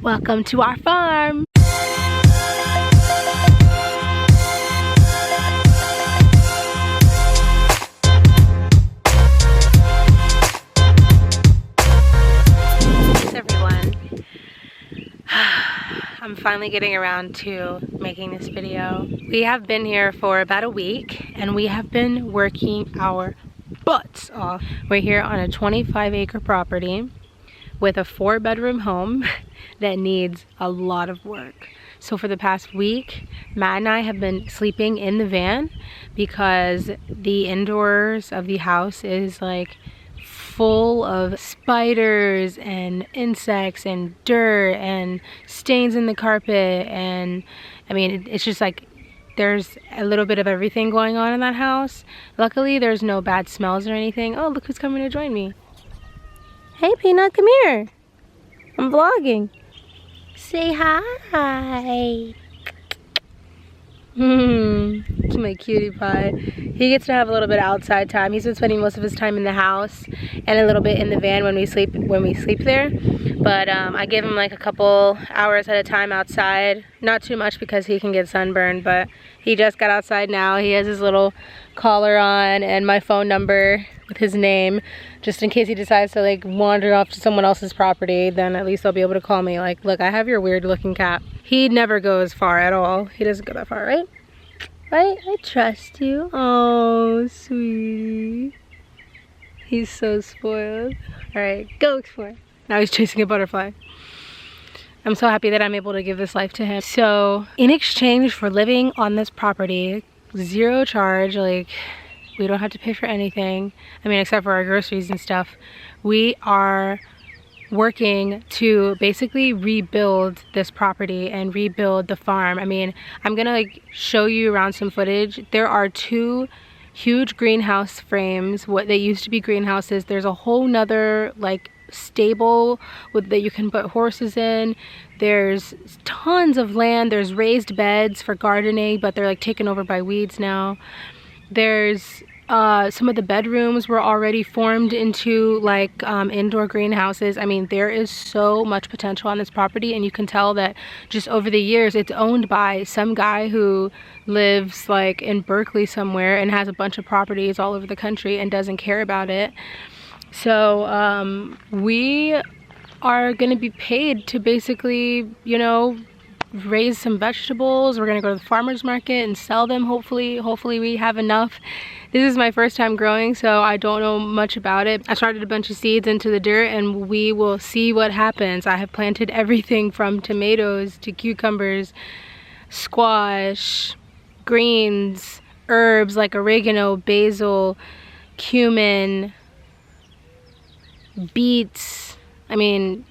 Welcome to our farm. Thanks everyone. I'm finally getting around to making this video. We have been here for about a week and we have been working our butts off. We're here on a 25-acre property with a 4-bedroom home that needs a lot of work. So for the past week, Matt and I have been sleeping in the van because the indoors of the house is like full of spiders and insects and dirt and stains in the carpet, and I mean it's just like there's a little bit of everything going on in that house. Luckily there's no bad smells or anything. Oh, look who's coming to join me. Hey Peanut, come here. I'm vlogging. Say hi. It's my cutie pie. He gets to have a little bit of outside time. He's been spending most of his time in the house and a little bit in the van when we sleep there. But I give him like a couple hours at a time outside. Not too much because he can get sunburned, but he just got outside now. He has his little collar on and my phone number with his name, just in case he decides to like wander off to someone else's property. Then at least they'll be able to call me like, look, I have your weird looking cat. He never goes far at all. He doesn't go that far, right? Right? I trust you. Oh, sweetie. He's so spoiled. All right, go explore. Now he's chasing a butterfly. I'm so happy that I'm able to give this life to him. So in exchange for living on this property, zero charge, like we don't have to pay for anything. I mean, except for our groceries and stuff. We are working to basically rebuild this property and rebuild the farm. I mean, I'm gonna like show you around some footage. There are 2 huge greenhouse frames. What they used to be greenhouses. There's a whole nother like stable that you can put horses in. There's tons of land. There's raised beds for gardening, but they're like taken over by weeds now. There's some of the bedrooms were already formed into like indoor greenhouses. I mean, there is so much potential on this property, and you can tell that just over the years it's owned by some guy who lives like in Berkeley somewhere and has a bunch of properties all over the country and doesn't care about it. So we are going to be paid to basically, you know, raise some vegetables. We're gonna go to the farmer's market and sell them. Hopefully we have enough. This is my first time growing, so I don't know much about it. I started a bunch of seeds into the dirt and we will see what happens. I have planted everything from tomatoes to cucumbers, squash, greens, herbs like oregano, basil, cumin, beets. I mean,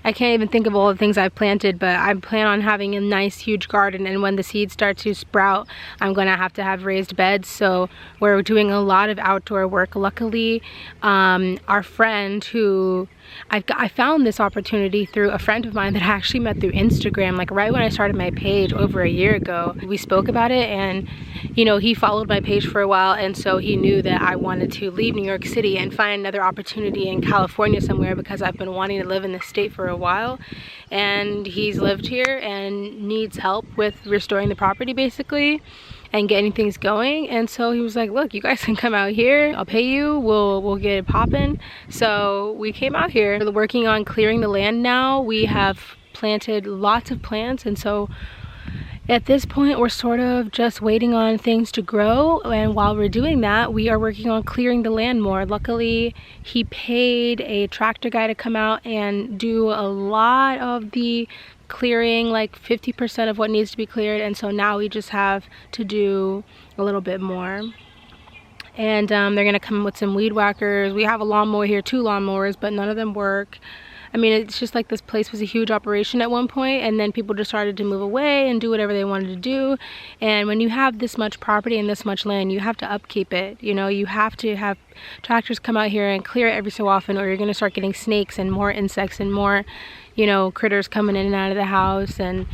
I can't even think of all the things I've planted, but I plan on having a nice huge garden, and when the seeds start to sprout, I'm gonna have to have raised beds. So we're doing a lot of outdoor work. Luckily, our friend who I found this opportunity through a friend of mine that I actually met through Instagram, like right when I started my page over a year ago. We spoke about it, and you know, he followed my page for a while, and so he knew that I wanted to leave New York City and find another opportunity in California somewhere, because I've been wanting to live in this state for a while, and he's lived here and needs help with restoring the property basically and getting things going. And so he was like, look, you guys can come out here, I'll pay you, we'll get it popping. So we came out here. We're working on clearing the land now. We have planted lots of plants, and so at this point we're sort of just waiting on things to grow, and while we're doing that we are working on clearing the land more. Luckily he paid a tractor guy to come out and do a lot of the clearing, like 50% of what needs to be cleared, and so now we just have to do a little bit more. And they're gonna come with some weed whackers. We have a lawnmower here, 2 lawnmowers, but none of them work. I mean, it's just like this place was a huge operation at one point, and then people just started to move away and do whatever they wanted to do. And when you have this much property and this much land, you have to upkeep it. You know, you have to have tractors come out here and clear it every so often, or you're going to start getting snakes and more insects and more, you know, critters coming in and out of the house. And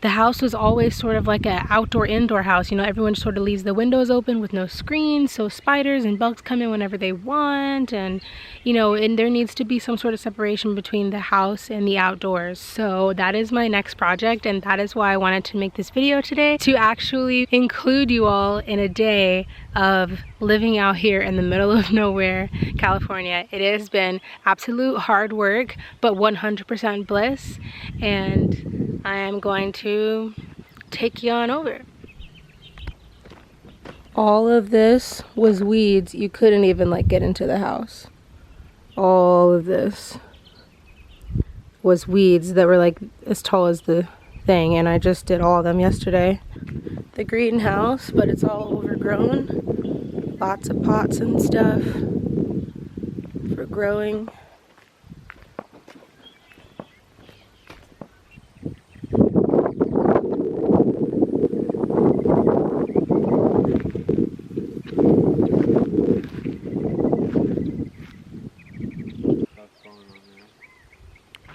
the house was always sort of like an outdoor indoor house. You know, everyone sort of leaves the windows open with no screens, so spiders and bugs come in whenever they want. And you know, and there needs to be some sort of separation between the house and the outdoors. So that is my next project, and that is why I wanted to make this video today, to actually include you all in a day of living out here in the middle of nowhere, California. It has been absolute hard work, but 100% bliss, and I am going to take you on over. All of this was weeds. You couldn't even like get into the house. All of this was weeds that were like as tall as the thing, and I just did all of them yesterday. The greenhouse, but it's all overgrown. Lots of pots and stuff for growing.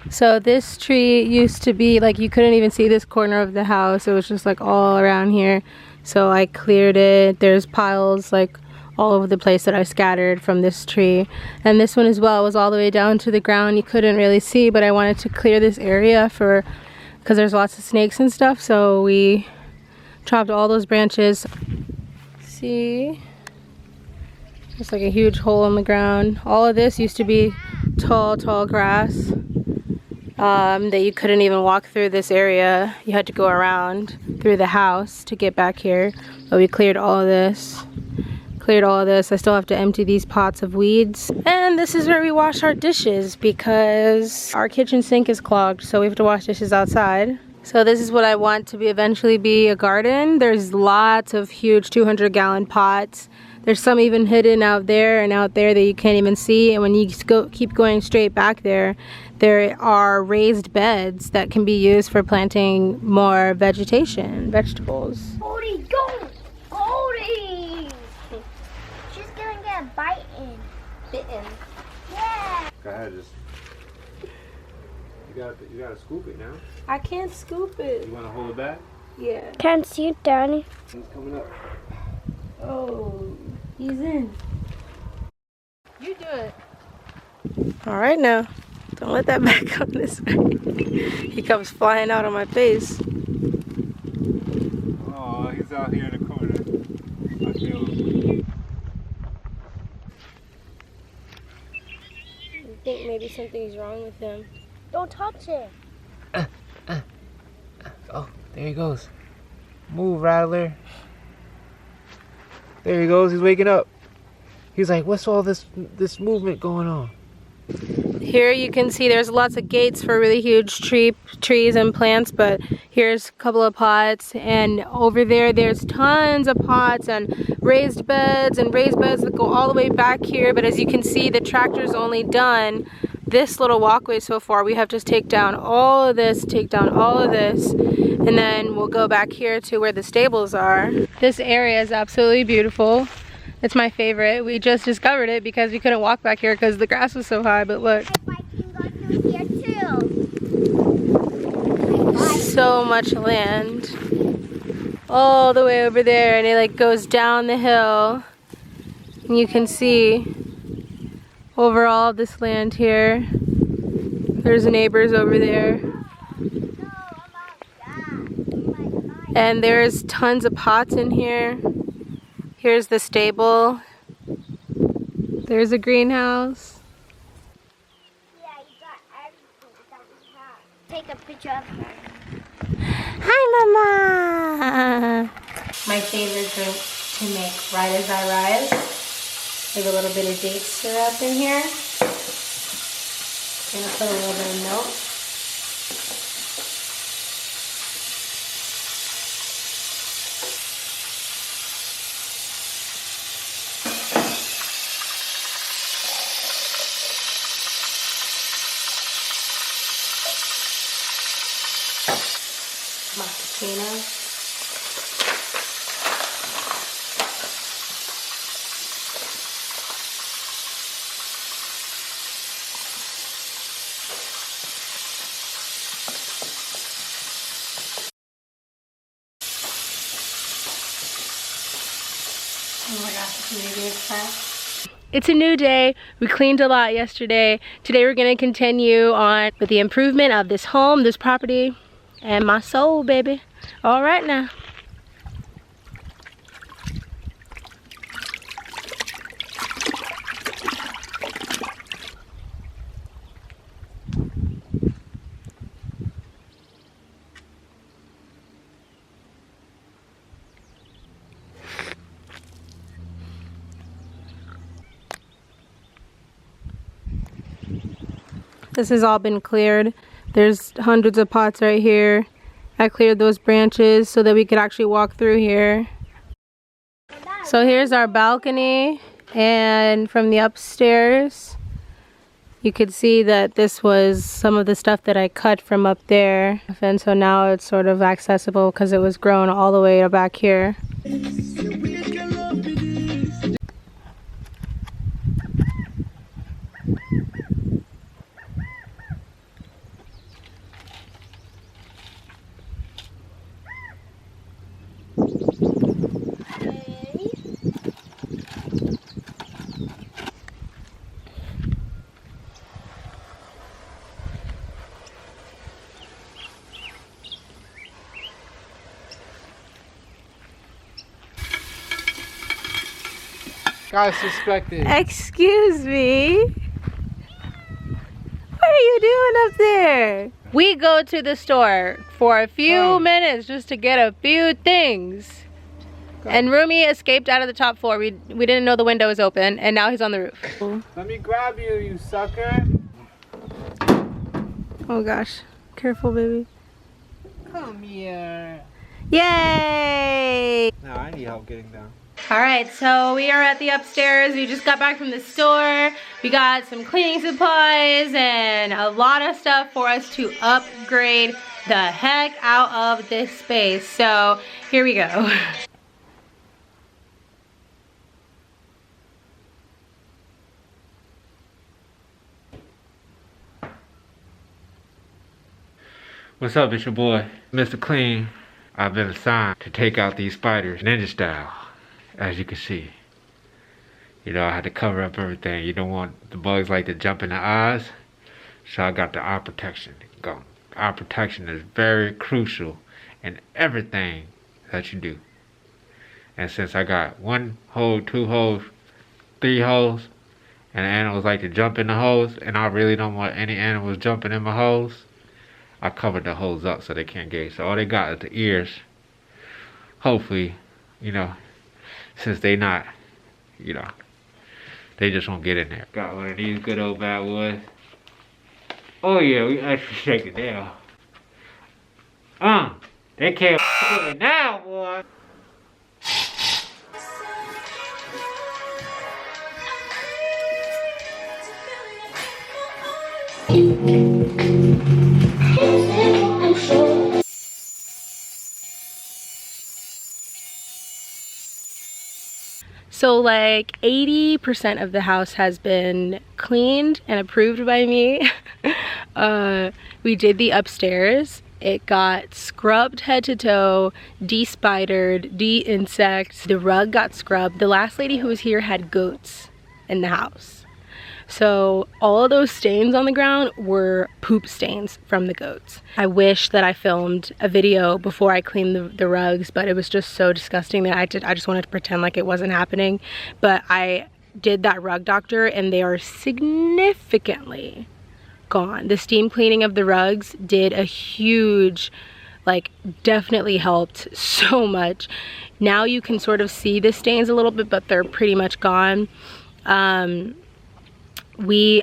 So this tree used to be like, you couldn't even see this corner of the house. It was just like all around here. So I cleared it. There's piles like all over the place that I scattered from this tree. And this one as well was all the way down to the ground. You couldn't really see, but I wanted to clear this area because there's lots of snakes and stuff. So we chopped all those branches. See? It's like a huge hole in the ground. All of this used to be tall grass. That you couldn't even walk through this area. You had to go around through the house to get back here. But we cleared all of this. I still have to empty these pots of weeds. And this is where we wash our dishes because our kitchen sink is clogged, so we have to wash dishes outside. So this is what I want to be eventually be a garden. There's lots of huge 200-gallon pots. There's some even hidden out there and out there that you can't even see. And when you keep going straight back there, there are raised beds that can be used for planting more vegetables. Goldie, go! Goldie! She's gonna get bitten. Bitten? Yeah! Go ahead, you gotta scoop it now. I can't scoop it. You wanna hold it back? Yeah. Can't see it, Daddy. He's coming up. Oh, he's in. You do it. All right now. Don't let that back come this way. He comes flying out on my face. Oh, he's out here in the corner. I feel him. I think maybe something's wrong with him. Don't touch it. Oh, there he goes. Move, Rattler. There he goes. He's waking up. He's like, what's all this movement going on? Here you can see there's lots of gates for really huge trees and plants, but here's a couple of pots, and over there's tons of pots and raised beds that go all the way back here. But as you can see, the tractor's only done this little walkway so far. We have to take down all of this, and then we'll go back here to where the stables are. This area is absolutely beautiful. It's my favorite. We just discovered it because we couldn't walk back here because the grass was so high, but look. I can go through here too. So much land. All the way over there, and it like goes down the hill. And you can see over all this land here. There's neighbors over there. And there's tons of pots in here. Here's the stable. There's a greenhouse. Yeah, you got everything that we have. Take a picture of her. Hi, Mama! My favorite drink to make right as I rise. We have a little bit of date syrup in here. Gonna put a little bit of milk. Macchiato. It's a new day. We cleaned a lot yesterday. Today we're gonna continue on with the improvement of this home, this property, and my soul, baby. All right now. This has all been cleared. There's hundreds of pots right here. I cleared those branches so that we could actually walk through here. So here's our balcony, and from the upstairs you could see that this was some of the stuff that I cut from up there, and so now it's sort of accessible because it was grown all the way back here. Guys suspected. Excuse me. What are you doing up there? We go to the store for a few minutes just to get a few things. And Rumi escaped out of the top floor. We didn't know the window was open, and now he's on the roof. Let me grab you, you sucker. Oh gosh. Careful, baby. Come here. Yay! No, I need help getting down. Alright, so we are at the upstairs. We just got back from the store. We got some cleaning supplies and a lot of stuff for us to upgrade the heck out of this space. So here we go. What's up, it's your boy, Mr. Clean. I've been assigned to take out these spiders ninja style, as you can see. You know, I had to cover up everything. You don't want the bugs like to jump in the eyes, so I got the eye protection going. Eye protection is very crucial in everything that you do. And since I got 1 hole, 2 holes, 3 holes, and animals like to jump in the holes, and I really don't want any animals jumping in my holes, I covered the holes up so they can't get. So all they got is the ears. Hopefully, you know, since they not, you know, they just won't get in there. Got one of these good old bad woods. Oh yeah, we actually shake it down. They can't do it now, boy. So like 80% of the house has been cleaned and approved by me. We did the upstairs. It got scrubbed head to toe, de-spidered, de-insect. The rug got scrubbed. The last lady who was here had goats in the house. So all of those stains on the ground were poop stains from the goats. I wish that I filmed a video before I cleaned the rugs, but it was just so disgusting that I just wanted to pretend like it wasn't happening. But I did that rug doctor and they are significantly gone. The steam cleaning of the rugs did a huge, like, definitely helped so much. Now you can sort of see the stains a little bit, but they're pretty much gone.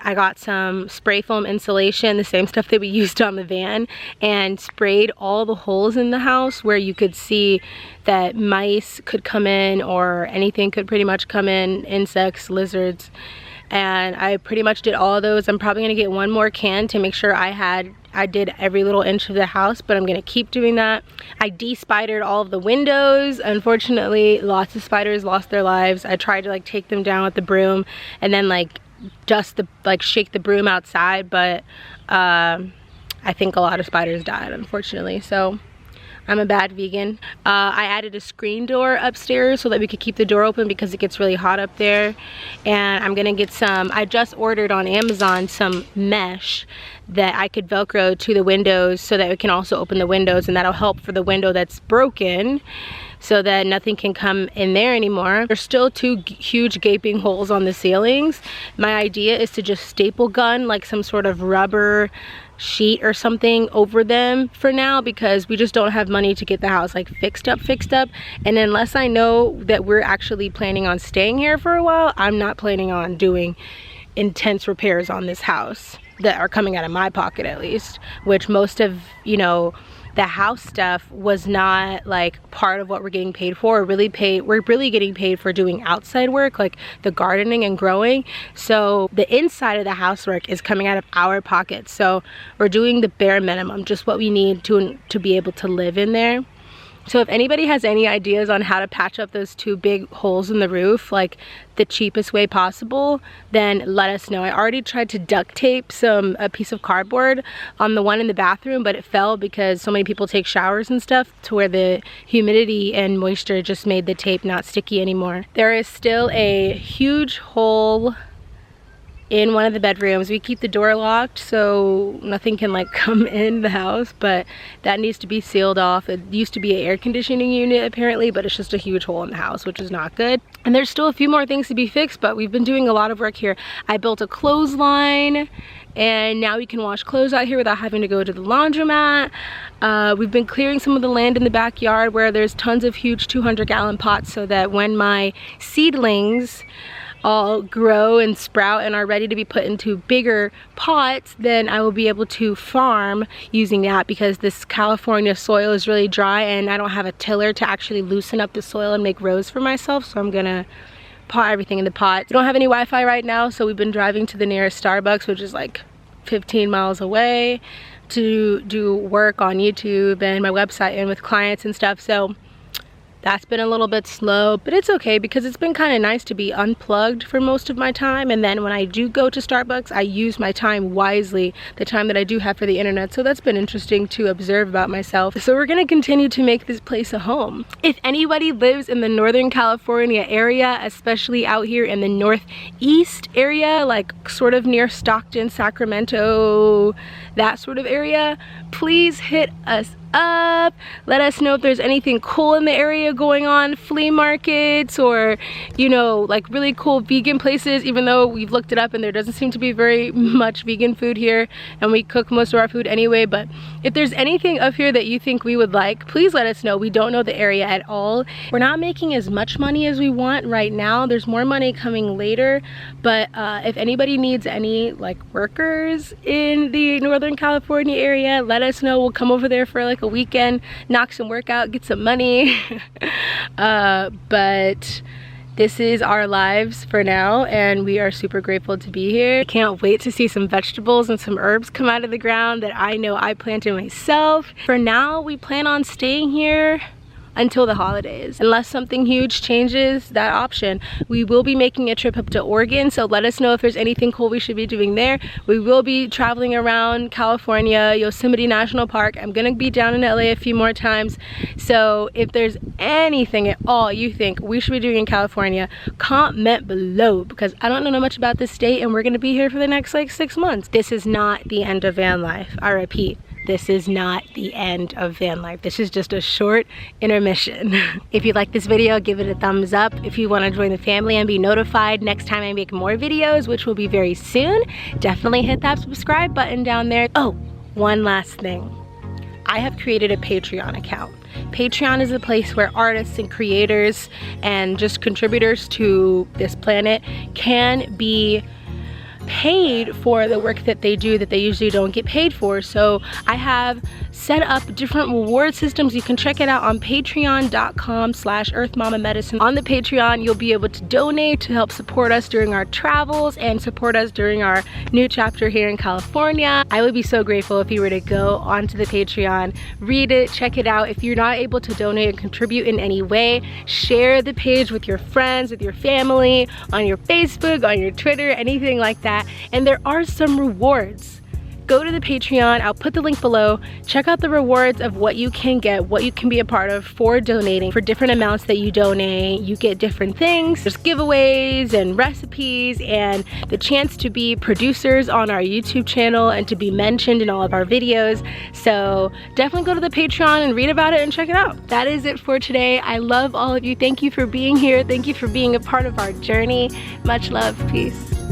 I got some spray foam insulation, the same stuff that we used on the van, and sprayed all the holes in the house where you could see that mice could come in or anything could pretty much come in, insects, lizards. And I pretty much did all of those. I'm probably gonna get one more can to make sure I did every little inch of the house, but I'm gonna keep doing that. I de-spidered all of the windows. Unfortunately, lots of spiders lost their lives. I tried to like take them down with the broom and then like shake the broom outside, but I think a lot of spiders died, unfortunately. So I'm a bad vegan. I added a screen door upstairs so that we could keep the door open because it gets really hot up there. And I'm gonna get some, I just ordered on Amazon some mesh that I could Velcro to the windows so that it can also open the windows, and that'll help for the window that's broken so that nothing can come in there anymore. There's still two huge gaping holes on the ceilings. My idea is to just staple gun like some sort of rubber sheet or something over them for now, because we just don't have money to get the house like fixed up. And unless I know that we're actually planning on staying here for a while, I'm not planning on doing intense repairs on this house that are coming out of my pocket, at least, which most of, you know, the house stuff was not like part of what we're getting paid for. We're really getting paid for doing outside work, like the gardening and growing. So the inside of the housework is coming out of our pockets. So we're doing the bare minimum, just what we need to be able to live in there. So if anybody has any ideas on how to patch up those two big holes in the roof, like the cheapest way possible, then let us know. I already tried to duct tape a piece of cardboard on the one in the bathroom, but it fell because so many people take showers and stuff to where the humidity and moisture just made the tape not sticky anymore. There is still a huge hole in one of the bedrooms. We keep the door locked so nothing can like come in the house, but that needs to be sealed off. It used to be an air conditioning unit apparently, but it's just a huge hole in the house, which is not good. And there's still a few more things to be fixed, but we've been doing a lot of work here. I built a clothesline, and now we can wash clothes out here without having to go to the laundromat. We've been clearing some of the land in the backyard where there's tons of huge 200-gallon pots, so that when my seedlings all grow and sprout and are ready to be put into bigger pots, then I will be able to farm using that, because this California soil is really dry and I don't have a tiller to actually loosen up the soil and make rows for myself. So I'm gonna pot everything in the pot. We don't have any Wi-Fi right now, so we've been driving to the nearest Starbucks, which is like 15 miles away, to do work on YouTube and my website and with clients and stuff. So that's been a little bit slow, but it's okay because it's been kind of nice to be unplugged for most of my time. And then when I do go to Starbucks, I use my time wisely, the time that I do have for the internet. So that's been interesting to observe about myself. So we're gonna continue to make this place a home. If anybody lives in the Northern California area, especially out here in the Northeast area, like sort of near Stockton, Sacramento, that sort of area, please hit us up. Let us know if there's anything cool in the area going on, flea markets, or, you know, like really cool vegan places, even though we've looked it up and there doesn't seem to be very much vegan food here, and we cook most of our food anyway. But if there's anything up here that you think we would like, please let us know. We don't know the area at all. We're not making as much money as we want right now. There's more money coming later, but if anybody needs any like workers in the Northern California area, let us know. We'll come over there for like a weekend, knock some work out, get some money. But this is our lives for now, and we are super grateful to be here. I can't wait to see some vegetables and some herbs come out of the ground that I know I planted myself. For now, we plan on staying here until the holidays, unless something huge changes that option. We will be making a trip up to Oregon, so let us know if there's anything cool we should be doing there. We will be traveling around California, Yosemite National Park. I'm gonna be down in LA a few more times, so if there's anything at all you think we should be doing in California, comment below, because I don't know much about this state and we're gonna be here for the next like 6 months. This is not the end of van life. I repeat, this is not the end of van life. This is just a short intermission. If you like this video, give it a thumbs up. If you want to join the family and be notified next time I make more videos, which will be very soon, definitely hit that subscribe button down there. Oh, one last thing. I have created a Patreon account. Patreon is a place where artists and creators and just contributors to this planet can be paid for the work that they do that they usually don't get paid for. So I have set up different reward systems. You can check it out on patreon.com/earthmamamedicine. On the Patreon, you'll be able to donate to help support us during our travels and support us during our new chapter here in California. I would be so grateful if you were to go onto the Patreon, read it, check it out. If you're not able to donate and contribute in any way, share the page with your friends, with your family, on your Facebook, on your Twitter, anything like that. And there are some rewards go to the Patreon. I'll put the link below. Check out the rewards of what you can get, what you can be a part of for donating. For different amounts that you donate, you get different things. There's giveaways and recipes and the chance to be producers on our YouTube channel and to be mentioned in all of our videos. So definitely go to the Patreon and read about it and check it out. That is it for today. I love all of you. Thank you for being here. Thank you for being a part of our journey. Much love. Peace.